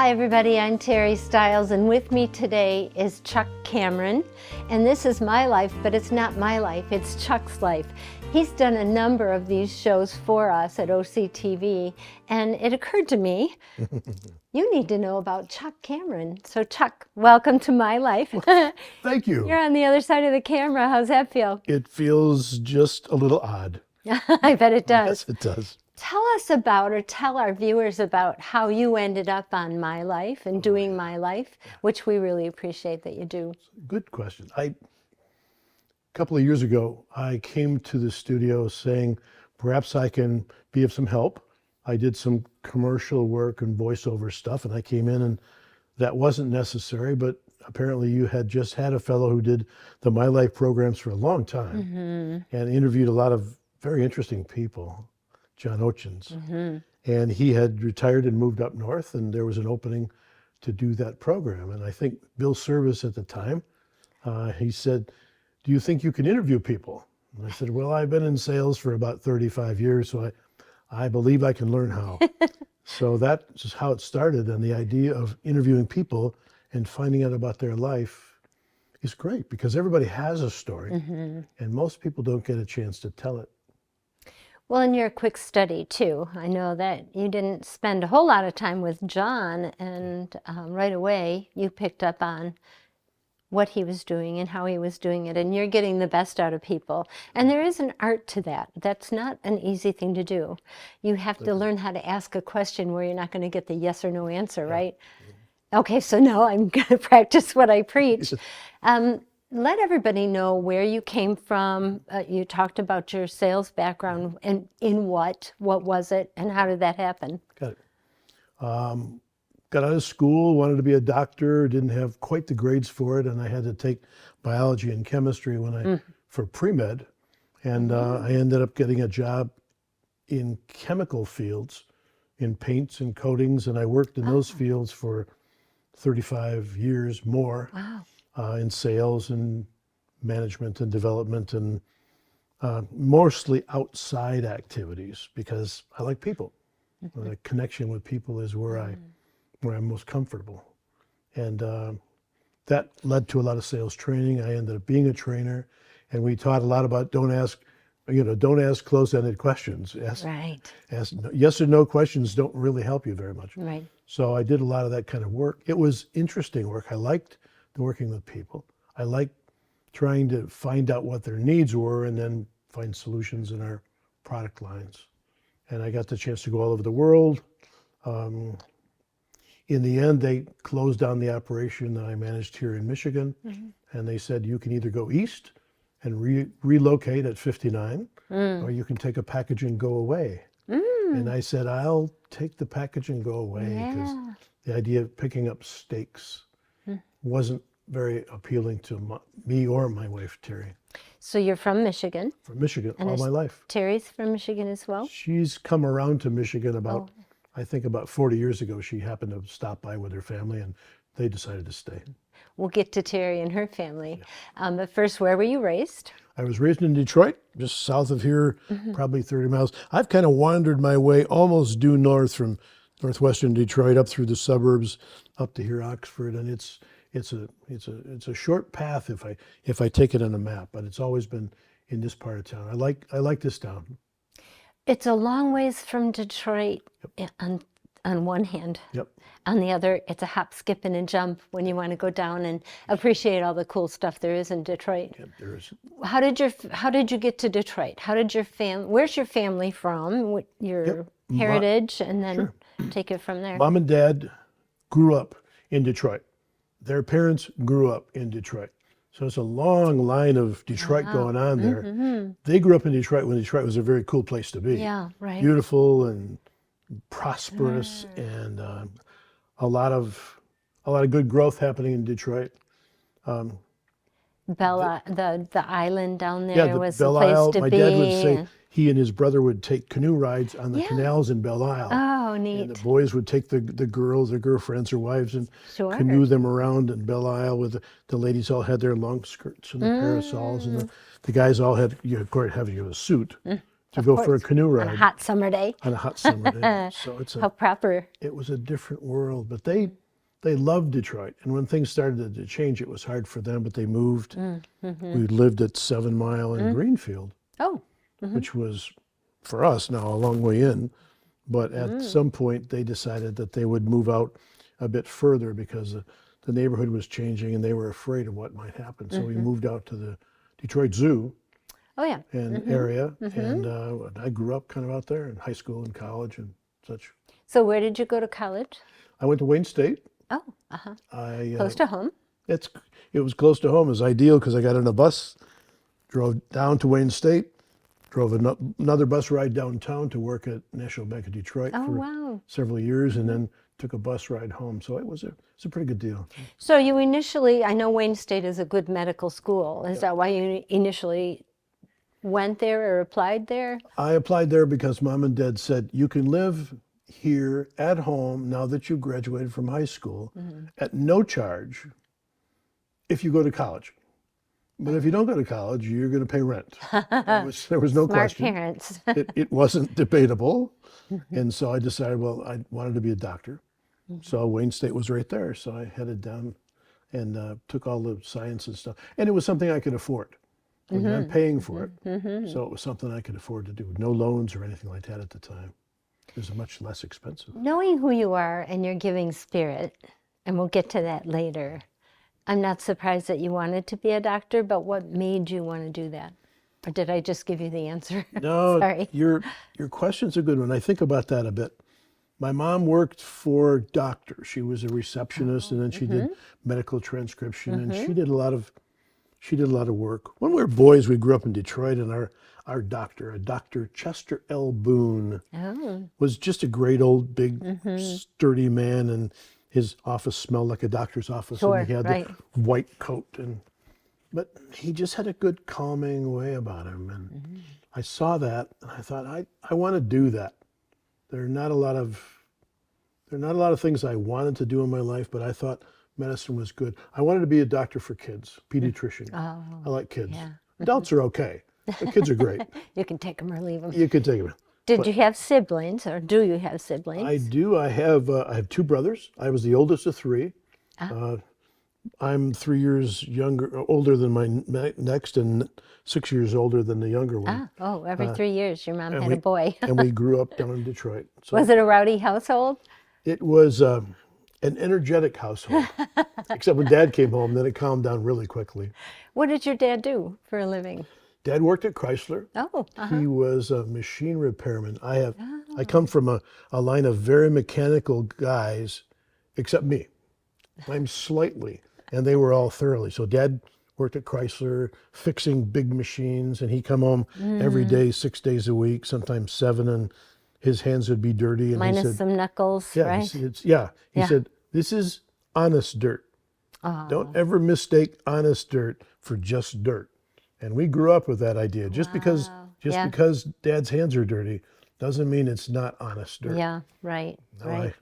Hi everybody, I'm Terry Stiles, and with me today is Chuck Cameron. And this is my life, but it's not my life, it's Chuck's life. He's done a number of these shows for us at OCTV, and it occurred to me, you need to know about Chuck Cameron. So Chuck, welcome to my life. Thank you. You're on the other side of the camera. How's that feel? It feels just a little odd. I bet it does. Yes, it does. Tell us about, or tell our viewers about how you ended up on My Life and doing My Life, which we really appreciate that you do. Good question. A couple of years ago, I came to the studio saying, perhaps I can be of some help. I did some commercial work and voiceover stuff, and I came in and that wasn't necessary, but apparently you had just had a fellow who did the My Life programs for a long time and interviewed a lot of very interesting people. John Ochins, and he had retired and moved up north, and there was an opening to do that program. And I think Bill Service at the time, he said, "Do you think you can interview people?" And I said, "Well, I've been in sales for about 35 years, so I believe I can learn how." So that's just how it started, and the idea of interviewing people and finding out about their life is great because everybody has a story, and most people don't get a chance to tell it. Well, and you're a quick study too. I know that you didn't spend a whole lot of time with John, and right away you picked up on what he was doing and how he was doing it, and you're getting the best out of people. And there is an art to that. That's not an easy thing to do. You have to learn how to ask a question where you're not going to get the yes or no answer, right? Okay, so now I'm going to practice what I preach. Let everybody know where you came from. You talked about your sales background and in what was it, and how did that happen? Got it. Got out of school, wanted to be a doctor, didn't have quite the grades for it, and I had to take biology and chemistry for pre-med, and I ended up getting a job in chemical fields, in paints and coatings, and I worked in those fields for 35 years more. Wow. In sales and management and development and mostly outside activities because I like people. The connection with people is where I'm most comfortable. And that led to a lot of sales training. I ended up being a trainer, and we taught a lot about don't ask close-ended questions. Ask yes or no questions don't really help you very much. Right. So I did a lot of that kind of work. It was interesting work. I liked working with people. I like trying to find out what their needs were and then find solutions in our product lines. And I got the chance to go all over the world. In the end, they closed down the operation that I managed here in Michigan. And they said, you can either go east and relocate at 59, or you can take a package and go away. And I said, I'll take the package and go away because the idea of picking up stakes wasn't very appealing to me or my wife, Terry. So you're from Michigan? From Michigan, and all my life. Terry's from Michigan as well? She's come around to Michigan I think about 40 years ago. She happened to stop by with her family and they decided to stay. We'll get to Terry and her family. But first, where were you raised? I was raised in Detroit, just south of here, probably 30 miles. I've kind of wandered my way almost due north from northwestern Detroit up through the suburbs, up to here, Oxford, and it's a short path if I take it on a map, but it's always been in this part of town. I like this town. It's a long ways from Detroit on one hand. Yep. On the other, it's a hop, skip, and a jump when you want to go down and appreciate all the cool stuff there is in Detroit. Yep, there is. How did you get to Detroit? Where's your family from? Your heritage, and then take it from there. Mom and Dad grew up in Detroit. Their parents grew up in Detroit. So it's a long line of Detroit going on there. They grew up in Detroit when Detroit was a very cool place to be. Yeah, right. Beautiful and prosperous and a lot of good growth happening in Detroit. Bella, the island down there was the Belle place Isle. to My be. dad would say he and his brother would take canoe rides on the canals in Belle Isle. Oh, neat. And the boys would take the girls, their girlfriends or wives, and Sure. canoe them around in Belle Isle with the ladies all had their long skirts and their parasols, and the guys all had, of course, having a suit. to Of go for a course, canoe on a ride hot summer day. on a hot summer day. So How proper. it was a different world, but they loved Detroit. And when things started to change, it was hard for them, but they moved. We lived at 7 Mile in Greenfield, Oh, which was for us now a long way in. But at some point, they decided that they would move out a bit further because the neighborhood was changing and they were afraid of what might happen. So we moved out to the Detroit Zoo oh yeah. and area, and I grew up kind of out there in high school and college and such. So where did you go to college? I went to Wayne State. Oh, uh-huh. I Close to home. it was close to home. It was ideal because I got on a bus, drove down to Wayne State, drove another bus ride downtown to work at National Bank of Detroit Oh, for wow. several years, and then took a bus ride home. So it's a pretty good deal. So you initially, I know Wayne State is a good medical school. Is that why you initially went there or applied there? I applied there because mom and dad said you can live here at home now that you graduated from high school at no charge if you go to college. But if you don't go to college, you're going to pay rent. There was no Smart question. parents. It wasn't debatable. And so I decided, well, I wanted to be a doctor. So Wayne State was right there. So I headed down and took all the science and stuff. And it was something I could afford. I mean, I'm paying for it. So it was something I could afford to do. No loans or anything like that at the time. It was much less expensive. Knowing who you are and your giving spirit, and we'll get to that later, I'm not surprised that you wanted to be a doctor, but what made you want to do that? Or did I just give you the answer? No, Sorry. your question's a good one. I think about that a bit. My mom worked for doctors. She was a receptionist, and then she did medical transcription, and she did a lot of work. When we were boys, we grew up in Detroit, and our doctor, Dr. Chester L. Boone, Oh, was just a great old, big, sturdy man, and his office smelled like a doctor's office, Sure, and he had right. the white coat, but he just had a good, calming way about him, and I saw that, and I thought, I want to do that. There are not a lot of things I wanted to do in my life, but I thought medicine was good. I wanted to be a doctor for kids, pediatrician. oh, I like kids. yeah. Adults are okay, but kids are great. You can take them or leave them. You can take them. Did you have siblings, or do you have siblings? I do. I have 2 brothers. I was the oldest of 3. I'm 3 years older than my next, and 6 years older than the younger one. Oh, every 3 years your mom had a we- boy. And we grew up down in Detroit. So Was it a rowdy household? it was an energetic household, except when Dad came home, then it calmed down really quickly. What did your dad do for a living? Dad worked at Chrysler. Oh, He was a machine repairman. I come from a line of very mechanical guys, except me. I'm slightly, and they were all thoroughly. So Dad worked at Chrysler fixing big machines, and he'd come home every day, 6 days a week, sometimes 7, and his hands would be dirty. And minus he said, some knuckles, "Yeah, right? he Yeah. said, this is honest dirt. Oh, Don't ever mistake honest dirt for just dirt." And we grew up with that idea. Just because Yeah. because Dad's hands are dirty doesn't mean it's not honest dirt. yeah, right, No, right.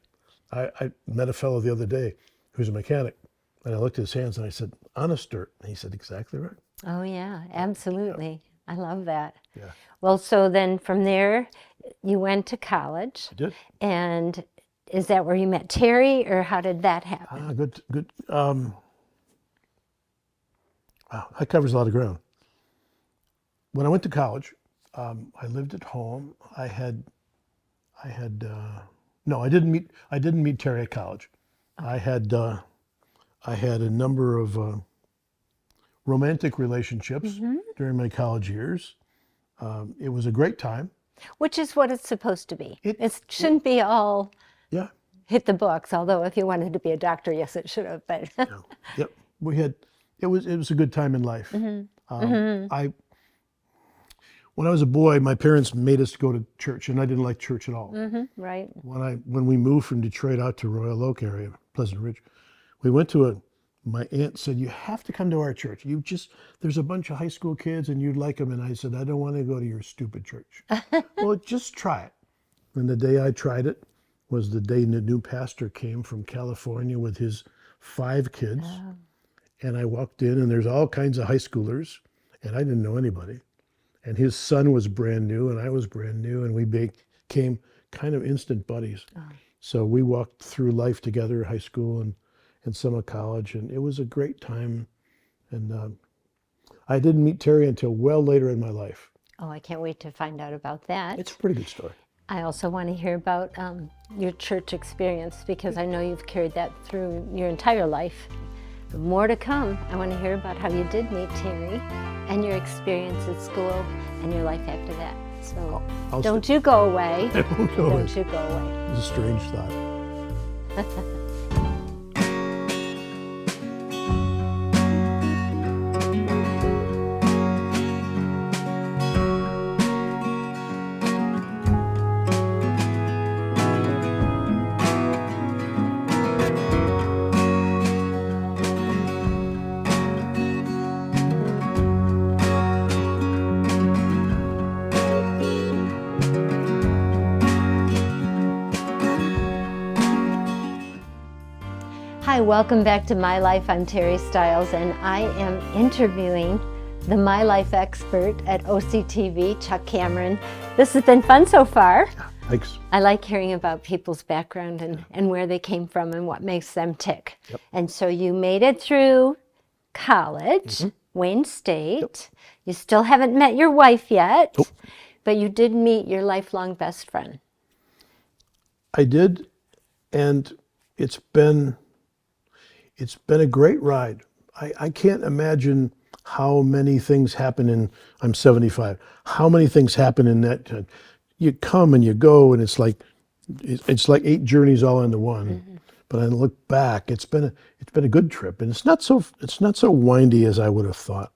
I met a fellow the other day who's a mechanic, and I looked at his hands and I said, "Honest dirt." And he said, "Exactly right." Oh, yeah, absolutely. I love that. Yeah, Well, so then from there, you went to college, I did. and is that where you met Terry, or how did that happen? Good. Wow, that covers a lot of ground. When I went to college, I lived at home. No, I didn't meet Terry at college. I had a number of romantic relationships during my college years. It was a great time. Which is what it's supposed to be. It- It shouldn't be all Yeah. hit the books, although if you wanted to be a doctor, yes, it should have, but Yeah. Yep. It was a good time in life. When I was a boy, my parents made us go to church, and I didn't like church at all. right. When we moved from Detroit out to Royal Oak area, Pleasant Ridge, we went to my aunt said, "You have to come to our church. There's a bunch of high school kids and you'd like them." And I said, "I don't want to go to your stupid church." "Well, just try it." And the day I tried it was the day the new pastor came from California with his 5 kids. And I walked in, and there's all kinds of high schoolers, and I didn't know anybody. and his son was brand new, and I was brand new, and we became kind of instant buddies. So we walked through life together, high school and some of college, and it was a great time. And I didn't meet Terry until well later in my life. Oh, I can't wait to find out about that. It's a pretty good story. I also want to hear about your church experience, because I know you've carried that through your entire life. But more to come. I want to hear about how you did meet Terry and your experience at school and your life after that. So don't you go away. Don't you go away. It's a strange thought. Hi, welcome back to My Life. I'm Terry Stiles, and I am interviewing the My Life expert at OCTV, Chuck Cameron. This has been fun so far. Thanks. I like hearing about people's background and where they came from and what makes them tick. Yep. And so you made it through college, Wayne State. You still haven't met your wife yet, but you did meet your lifelong best friend. I did, and it's been a great ride. I can't imagine how many things happen in, I'm 75, how many things happen in that time. You come and you go, and it's like 8 journeys all into one. But I look back, it's been a good trip, and it's not so windy as I would have thought.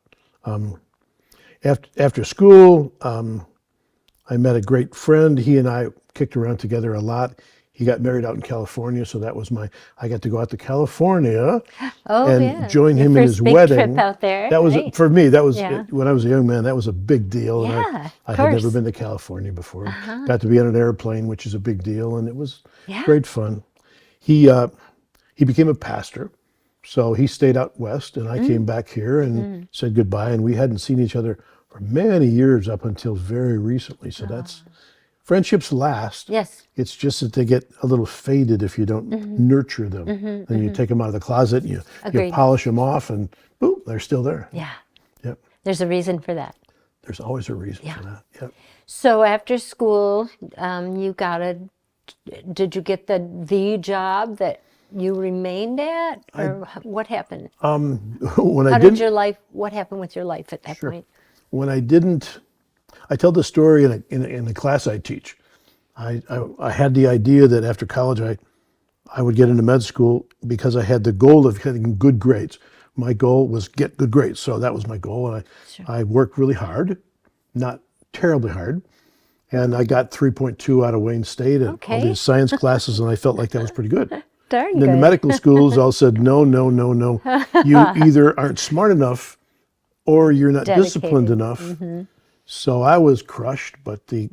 After school, I met a great friend. He and I kicked around together a lot. He got married out in California, so that was I got to go out to California and join him in his big wedding. Trip out there, that was, right? for me, that was, when I was a young man, that was a big deal. Yeah, And I had never been to California before. Got to be on an airplane, which is a big deal, and it was great fun. He became a pastor, so he stayed out west, and I came back here and said goodbye, and we hadn't seen each other for many years up until very recently, so that's... Friendships last. Yes. It's just that they get a little faded if you don't nurture them. And you take them out of the closet, and you polish them off, and boom, they're still there. Yeah. Yep. There's a reason for that. There's always a reason for that. Yep. So after school, did you get the job that you remained at, or what happened? What happened with your life at that point? When I didn't, I tell the story in the class I teach. I had the idea that after college I would get into med school because I had the goal of getting good grades. My goal was get good grades, so that was my goal, and I worked really hard, not terribly hard, and I got 3.2 out of Wayne State and all these science classes, and I felt like that was pretty good. Darn and then the medical schools all said, no. You either aren't smart enough or you're not disciplined enough. So I was crushed, but the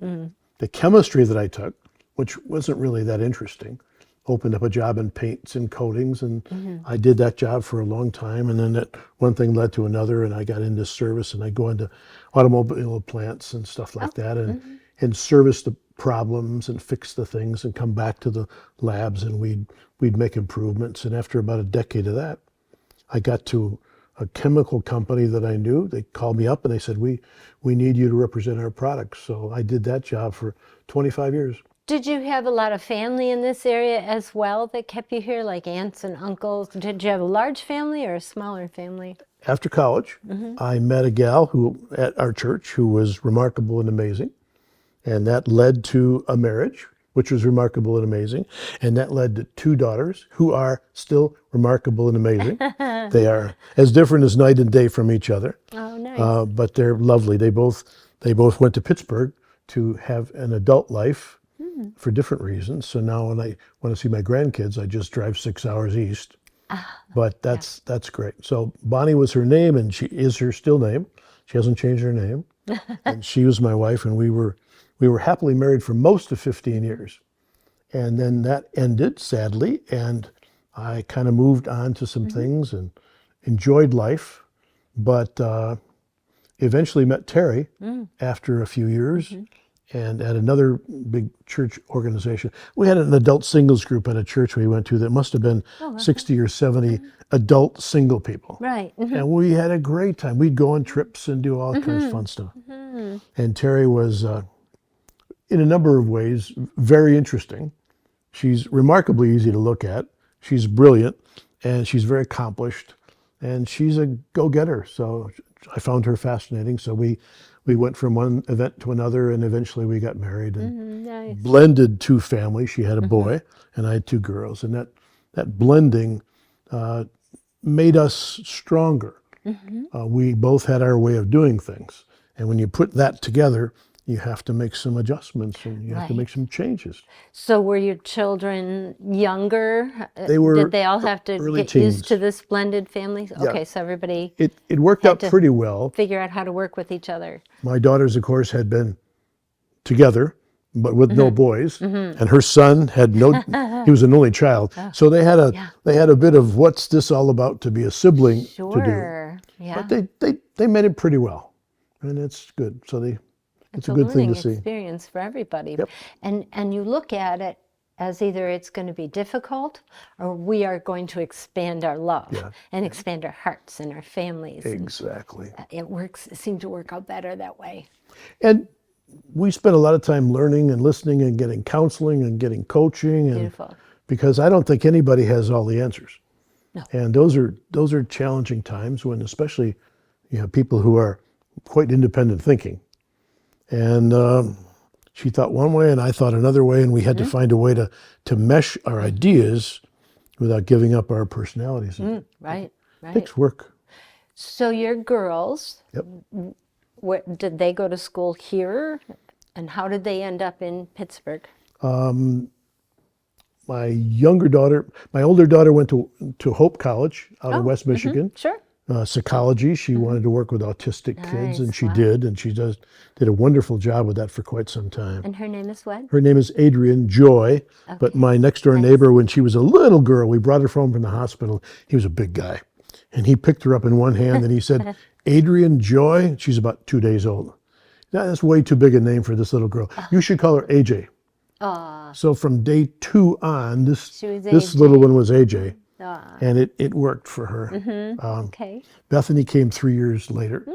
chemistry that I took, which wasn't really that interesting, opened up a job in paints and coatings, and I did that job for a long time, and then that one thing led to another, and I got into service, and I go into automobile plants and stuff like that, and service the problems and fix the things and come back to the labs, and we'd make improvements. And after about a decade of that, I got to a chemical company that I knew. They called me up and they said, we need you to represent our products. So I did that job for 25 years. Did you have a lot of family in this area as well that kept you here, like aunts and uncles? Did you have a large family or a smaller family? After college, I met a gal at our church who was remarkable and amazing. And that led to a marriage, which was remarkable and amazing. And that led to 2 daughters who are still remarkable and amazing. They are as different as night and day from each other. Oh, nice. But they're lovely. They both went to Pittsburgh to have an adult life for different reasons. So now when I want to see my grandkids, I just drive 6 hours east. But that's great. So Bonnie was her name, and she is her still name. She hasn't changed her name. And she was my wife, and we were happily married for most of 15 years. And then that ended, sadly, and I kind of moved on to some things and enjoyed life. But eventually met Terry after a few years, and at another big church organization. We had an adult singles group at a church we went to that must have been 60 or 70 adult single people. Right. And we had a great time. We'd go on trips and do all kinds of fun stuff. And Terry was, in a number of ways, very interesting. She's remarkably easy to look at. She's brilliant, and she's very accomplished, and she's a go-getter. So I found her fascinating. So we went from one event to another, and eventually we got married and Nice. blended two families. She had a boy, and I had two girls, and that blending made us stronger. We both had our way of doing things, and when you put that together, you have to make some adjustments and you have to make some changes. So were your children younger? They were Did they all have to early get used teens. to this blended family? Okay, so everybody It worked out to- pretty well. figure out how to work with each other. My daughters, of course, had been together, but with no boys, and her son had no. He was an only child, so they had a bit of what's this all about to be a sibling to do. Sure. Yeah. But they made it pretty well, and it's good. So it's a good thing to see. Experience for everybody. Yep. And you look at it as either it's going to be difficult or we are going to expand our love and expand our hearts and our families. Exactly. It seemed to work out better that way. And we spent a lot of time learning and listening and getting counseling and getting coaching, and Beautiful. because I don't think anybody has all the answers. No. And those are challenging times when, especially, you have people who are quite independent thinking. And she thought one way, and I thought another way, and we had to find a way to mesh our ideas without giving up our personalities. Right. Right. Takes work. So your girls, Yep. did they go to school here? And how did they end up in Pittsburgh? My older daughter went to Hope College out in West Michigan. Sure. Psychology. She wanted to work with autistic kids, and Nice, she wow. did, and she did a wonderful job with that for quite some time. And her name is what? Her name is Adrian Joy, but my next door neighbor, when she was a little girl, we brought her home from the hospital. He was a big guy, and he picked her up in one hand and he said, "Adrian Joy." She's about 2 days old. That's way too big a name for this little girl. You should call her AJ. So from day 2 on, this AJ. little one was AJ. Ah, And it worked for her. okay. Bethany came 3 years later,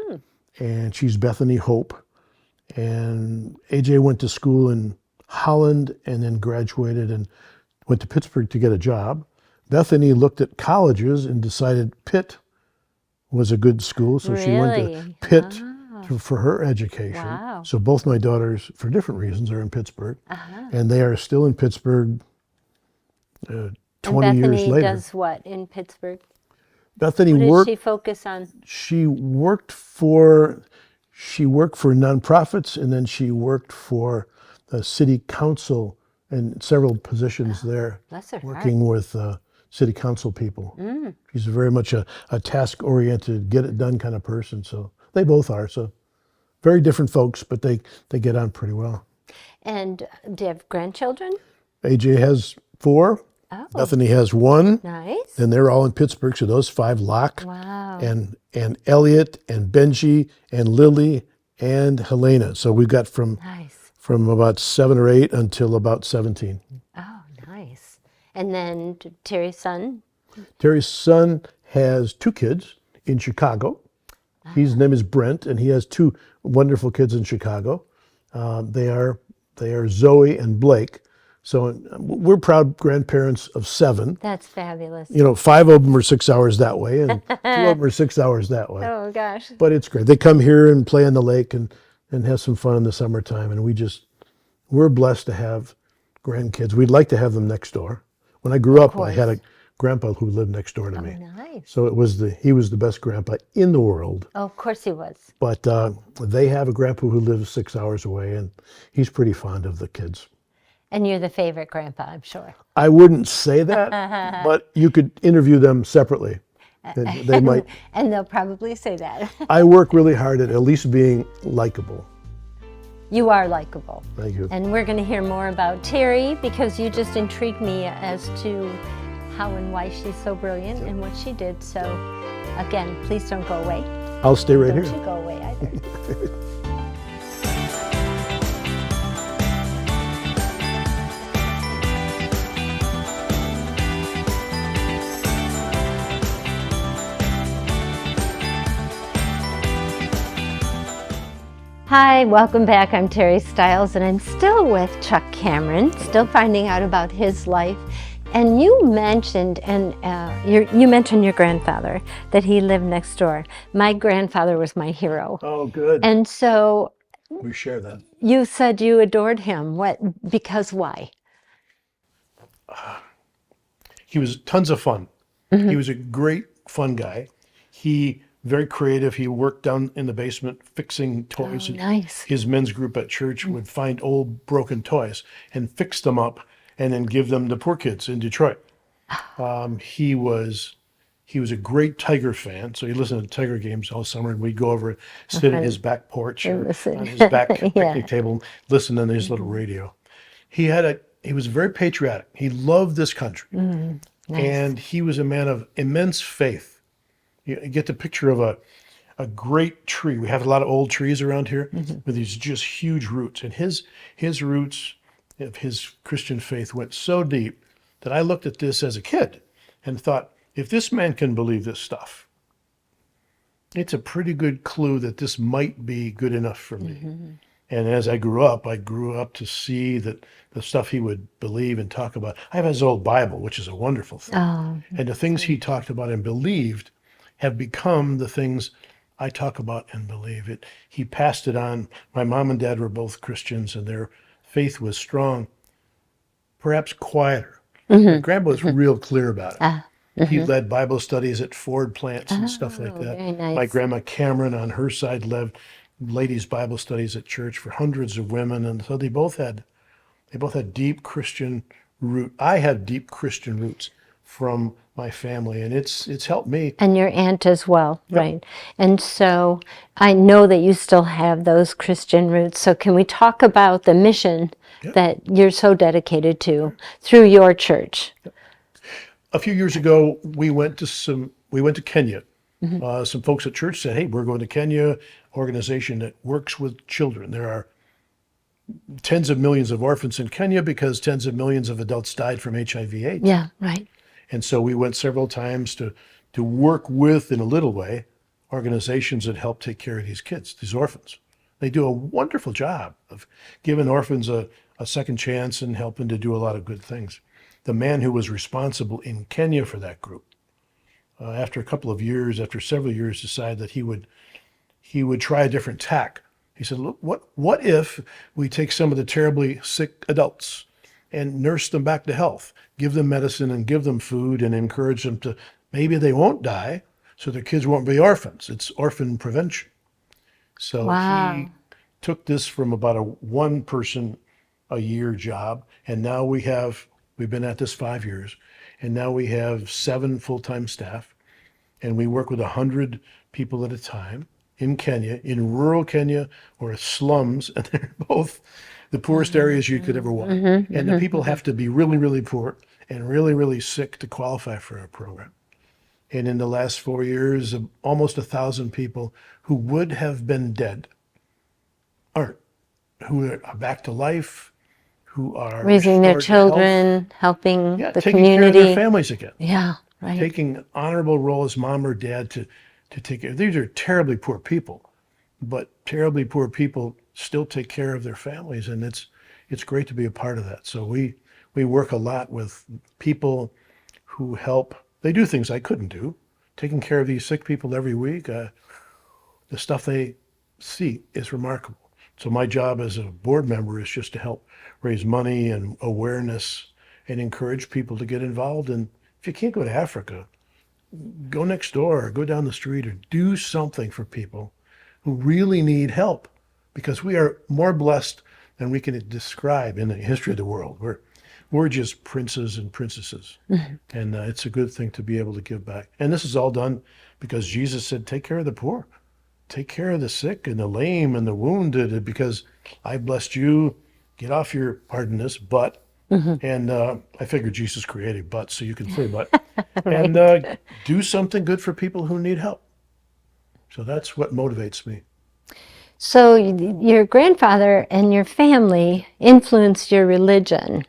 and she's Bethany Hope. And AJ went to school in Holland and then graduated and went to Pittsburgh to get a job. Bethany looked at colleges and decided Pitt was a good school, so she went to Really? Pitt for her education. Wow. So both my daughters, for different reasons, are in Pittsburgh, and they are still in Pittsburgh 20 and years Bethany later. does what in Pittsburgh? Bethany What worked. did she focus on? She worked for nonprofits, and then she worked for the city council and several positions there, Bless her heart. working with city council people. She's very much a task-oriented, get-it-done kind of person. So they both are. So very different folks, but they get on pretty well. And do you have grandchildren? AJ has 4. Oh, Bethany has 1. nice. And they're all in Pittsburgh, so those 5 lock. Wow. And Elliot and Benji and Lily and Helena. So we've got from Nice. about 7 or 8 until about 17. Oh, nice. And then Terry's son? Terry's son has 2 kids in Chicago. His name is Brent, and he has 2 wonderful kids in Chicago. They are Zoe and Blake. So we're proud grandparents of 7. That's fabulous. 5 of them are 6 hours that way, and 2 of them are 6 hours that way. Oh, gosh. But it's great. They come here and play on the lake and have some fun in the summertime. And we're blessed to have grandkids. We'd like to have them next door. When I grew up, I had a grandpa who lived next door to me. Nice. So he was the best grandpa in the world. Oh, of course he was. But they have a grandpa who lives 6 hours away, and he's pretty fond of the kids. And you're the favorite grandpa, I'm sure. I wouldn't say that, but you could interview them separately. They might. And they'll probably say that. I work really hard at least being likable. You are likable. Thank you. And we're going to hear more about Terry because you just intrigued me as to how and why she's so brilliant and what she did. So, again, please don't go away. I'll stay right Don't here. you go away either. Hi, welcome back. I'm Terry Stiles, and I'm still with Chuck Cameron, still finding out about his life. And you mentioned, you mentioned your grandfather, that he lived next door. My grandfather was my hero. Oh, good. And so We share that. you said you adored him. Because why? He was tons of fun. He was a great fun guy. He very creative. He worked down in the basement fixing toys. Oh, nice. His men's group at church would find old broken toys and fix them up and then give them to poor kids in Detroit. He was a great Tiger fan, so he listened to Tiger games all summer, and we'd go over and sit at his back porch or listen. on his back Yeah. picnic table, listen to his little radio. He was very patriotic. He loved this country. Nice. And he was a man of immense faith. You get the picture of a great tree. We have a lot of old trees around here with these just huge roots. And his roots of his Christian faith went so deep that I looked at this as a kid and thought, if this man can believe this stuff, it's a pretty good clue that this might be good enough for me. And as I grew up to see that the stuff he would believe and talk about. I have his old Bible, which is a wonderful thing. Oh, And the things he talked about and believed have become the things I talk about and believe. He passed it on. My mom and dad were both Christians, and their faith was strong, perhaps quieter. My grandpa was real clear about it. He led Bible studies at Ford plants and stuff like that. very nice. My grandma Cameron, on her side, led ladies' Bible studies at church for hundreds of women, and so they both had deep Christian root. I have deep Christian roots from my family, and it's helped me. and your aunt as well, right? And so I know that you still have those Christian roots. So can we talk about the mission that you're so dedicated to through your church? A few years ago, we went to Kenya. Some folks at church said, "Hey, we're going to Kenya, organization that works with children. There are tens of millions of orphans in Kenya because tens of millions of adults died from HIV/AIDS." Yeah, right. And so we went several times to work with, in a little way, organizations that help take care of these kids, these orphans. They do a wonderful job of giving orphans a second chance and helping to do a lot of good things. The man who was responsible in Kenya for that group, after several years, decided that he would try a different tack. He said, "Look, what if we take some of the terribly sick adults and nurse them back to health, give them medicine and give them food and encourage them to, maybe they won't die, so their kids won't be orphans." It's orphan prevention. So Wow. he took this from about a one person a year job, and now we've been at this 5 years, and now we have 7 full-time staff, and we work with 100 people at a time in Kenya, in rural Kenya or slums, and they're both the poorest areas you could ever want. And the people have to be really, really poor and really, really sick to qualify for our program. And in the last 4 years, almost 1,000 people who would have been dead aren't, who are back to life, who are Raising their restored to health. children, helping Yeah, the taking care of community. their families again, Yeah, right. taking an honorable role as mom or dad to take care. These are terribly poor people, but terribly poor people still take care of their families, and it's great to be a part of that. So we work a lot with people who help. They do things I couldn't do, taking care of these sick people every week. The stuff they see is remarkable. So my job as a board member is just to help raise money and awareness and encourage people to get involved. And if you can't go to Africa, go next door or go down the street or do something for people who really need help, because we are more blessed than we can describe in the history of the world. We're just princes and princesses. And it's a good thing to be able to give back. And this is all done because Jesus said, take care of the poor, take care of the sick and the lame and the wounded, because I blessed you. Get off your, pardon this, butt. And I figured Jesus created butts, so you can say butt. And do something good for people who need help. So that's what motivates me. So your grandfather and your family influenced your religion,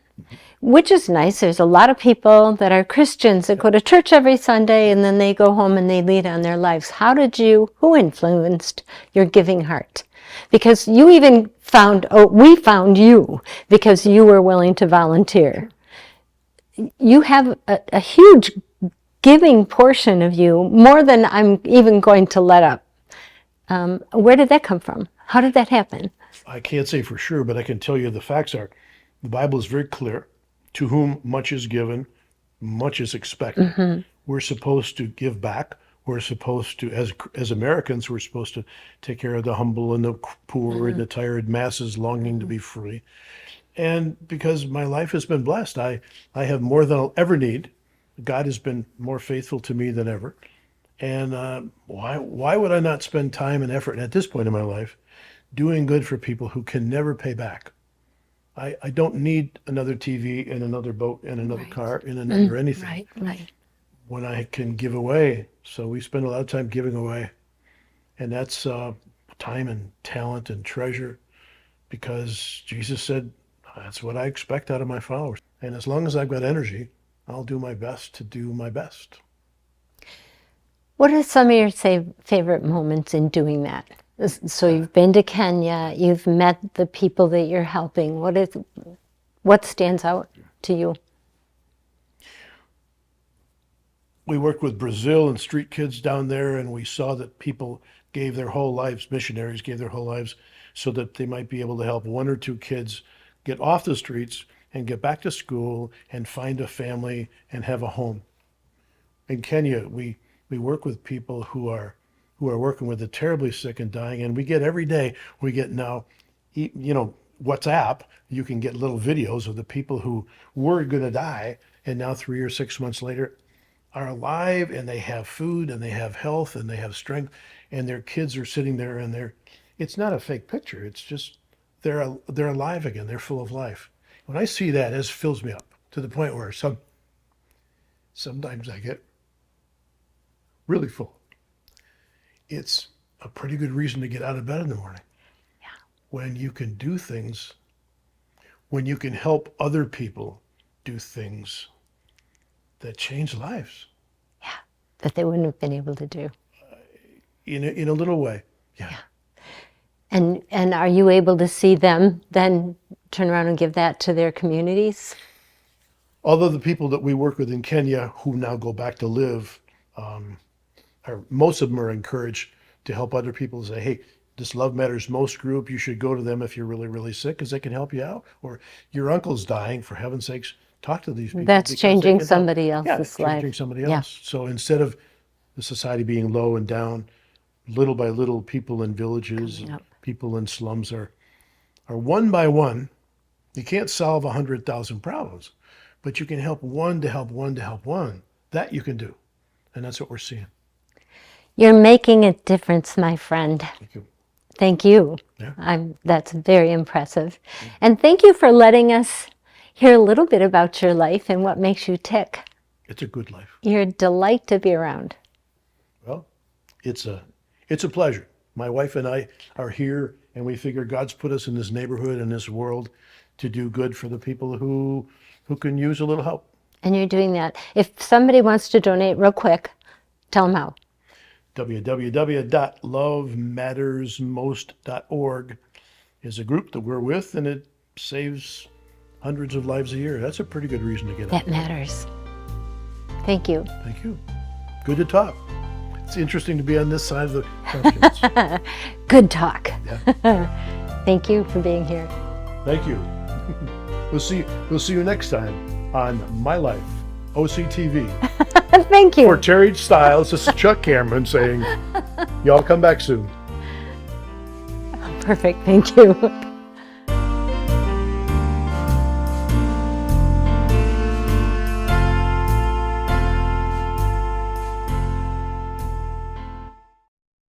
which is nice. There's a lot of people that are Christians that go to church every Sunday and then they go home and they lead on their lives. Who influenced your giving heart? Because you even we found you because you were willing to volunteer. You have a huge giving portion of you, more than I'm even going to let up. Where did that come from? How did that happen? I can't say for sure, but I can tell you the facts are the Bible is very clear. To whom much is given, much is expected. We're supposed to give back. We're supposed to, as Americans, we're supposed to take care of the humble and the poor and the tired masses longing to be free. And because my life has been blessed, I have more than I'll ever need. God has been more faithful to me than ever. And why would I not spend time and effort at this point in my life doing good for people who can never pay back? I don't need another TV and another boat and another car and another anything Right. when I can give away. So we spend a lot of time giving away. And that's time and talent and treasure, because Jesus said, that's what I expect out of my followers. And as long as I've got energy, I'll do my best to do my best. What are some of your favorite moments in doing that? So you've been to Kenya, you've met the people that you're helping. What stands out to you? We worked with Brazil and street kids down there, and we saw that people gave their whole lives, missionaries gave their whole lives so that they might be able to help one or two kids get off the streets and get back to school and find a family and have a home. In Kenya, we work with people who are working with the terribly sick and dying, and we get every day, we get now, WhatsApp, you can get little videos of the people who were going to die and now 3 or 6 months later are alive, and they have food and they have health and they have strength, and their kids are sitting there, and it's not a fake picture. It's just they're alive again. They're full of life. When I see that, it fills me up to the point where sometimes I get really full. It's a pretty good reason to get out of bed in the morning. Yeah. When you can do things, when you can help other people do things that change lives. Yeah, that they wouldn't have been able to do. In a little way. Yeah. And are you able to see them then turn around and give that to their communities? Although the people that we work with in Kenya who now go back to live, most of them are encouraged to help other people say, hey, this Love Matters Most group, you should go to them if you're really, really sick, because they can help you out. Or your uncle's dying, for heaven's sakes, talk to these people. That's changing somebody else's life. Changing somebody else. So instead of the society being low and down, little by little, people in villages and people in slums are one by one. You can't solve 100,000 problems, but you can help one to help one to help one. That you can do. And that's what we're seeing. You're making a difference, my friend. Thank you. Thank you. Yeah. That's very impressive. And thank you for letting us hear a little bit about your life and what makes you tick. It's a good life. You're a delight to be around. Well, it's a pleasure. My wife and I are here, and we figure God's put us in this neighborhood and this world to do good for the people who can use a little help. And you're doing that. If somebody wants to donate real quick, tell them how. www.lovemattersmost.org is a group that we're with, and it saves hundreds of lives a year. That's a pretty good reason to get out. That matters. Thank you. Thank you. Good to talk. It's interesting to be on this side of the questions. Good talk. Yeah. Thank you for being here. Thank you. We'll see you next time on My Life, OCTV. Thank you. For Terry Stiles, this is Chuck Cameron saying, y'all come back soon. Perfect. Thank you.